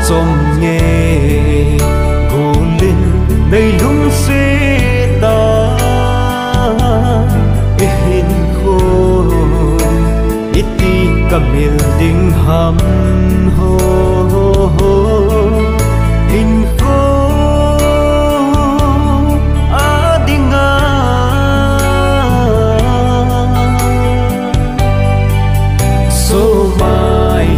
som nghe gồ lên đây lung xê ta hin khôn ít đi kamil ding ham ho hin khôn adinga so mai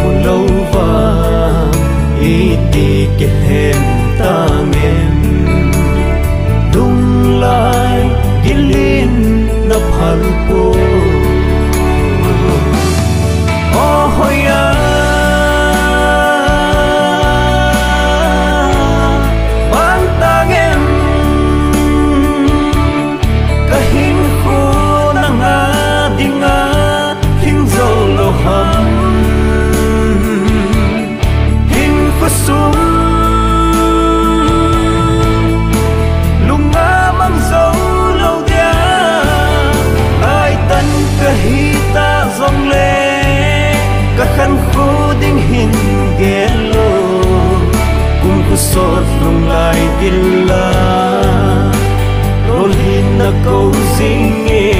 một lâu vàng ít đi cái hem ta em lung lại gilin na palpo oh hoya bang tang em kahin ko na nga dinga hin zolo ham hin ko sum hita dòng lệ các khăn khô đinh hình ghé lô cùng cô sốt lùng lại kinh la đôi hình là câu dinh nghe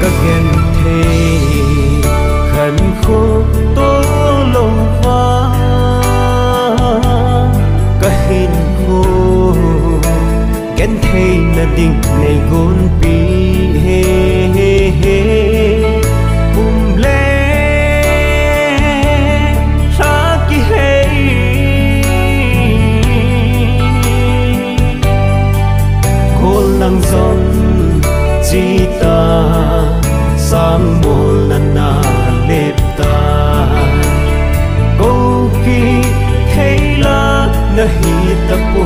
các ghen thế khẩn khô tố lâu va cả hình khô ghen thế là định này gôn pi he he he bùm lê sa ki he cô lăng giòn chỉ ta sang một lần na lệp ta câu kỳ thấy là na hi ta po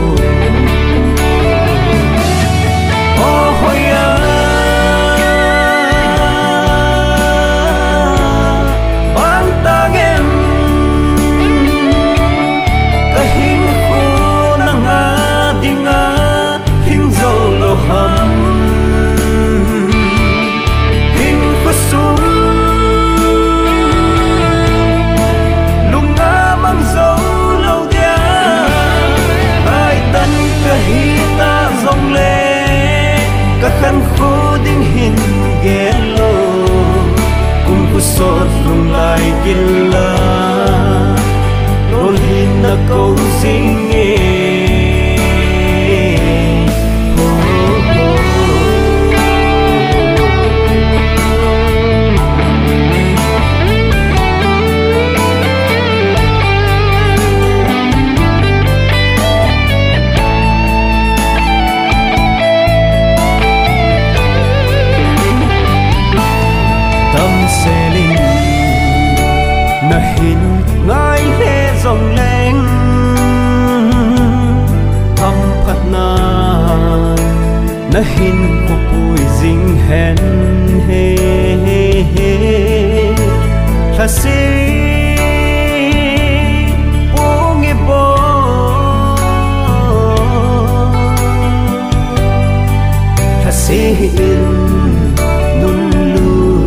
oh hoya bang tang em kahin ko na nga dinga hin zolo ham hita dòng lệ các khăn khô đinh hình ghé lô cùng cô sốt lùng lại kinh la đôi hình là câu dinh nghe na hin ngai he dòng lên thăm phát na hin của bụi dinh hẹn he he he là si bố nghe bố là si nun lu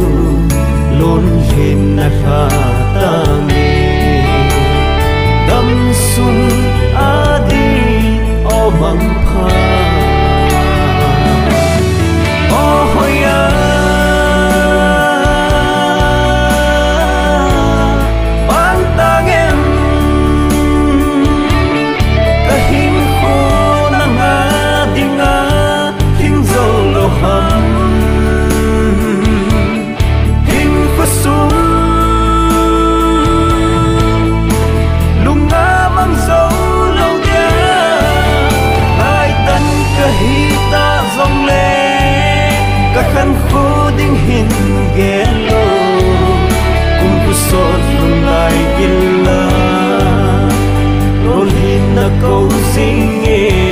lôn lên na pha ta nghe đâm sung adi o bằng pha o hoya bang tang em kahin ko na nga dinga hin zolo ham hin ko sum hita dòng lệ các khăn khô đinh hình ghé lô cùng cô sốt lùng lại kinh la đôi hình là câu dinh nghe